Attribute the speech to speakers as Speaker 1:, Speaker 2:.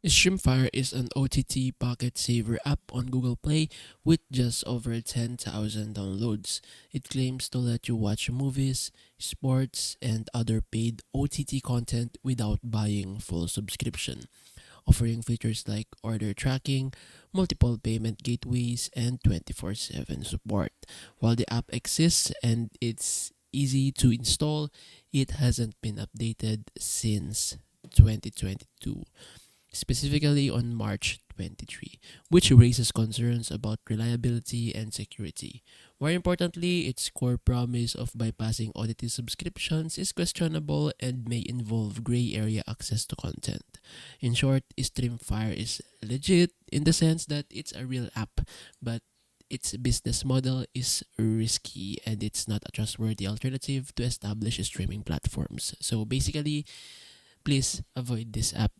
Speaker 1: Streamfire is an OTT pocket saver app on Google Play with just over 10,000 downloads. It claims to let you watch movies, sports, and other paid OTT content without buying full subscription, offering features like order tracking, multiple payment gateways, and 24/7 support. While the app exists and it's easy to install, it hasn't been updated since 2022, specifically on March 23, which raises concerns about reliability and security. More importantly, its core promise of bypassing OTT subscriptions is questionable and may involve gray area access to content. In short, Streamfire is legit in the sense that it's a real app, but its business model is risky and it's not a trustworthy alternative to established streaming platforms. So basically, please avoid this app.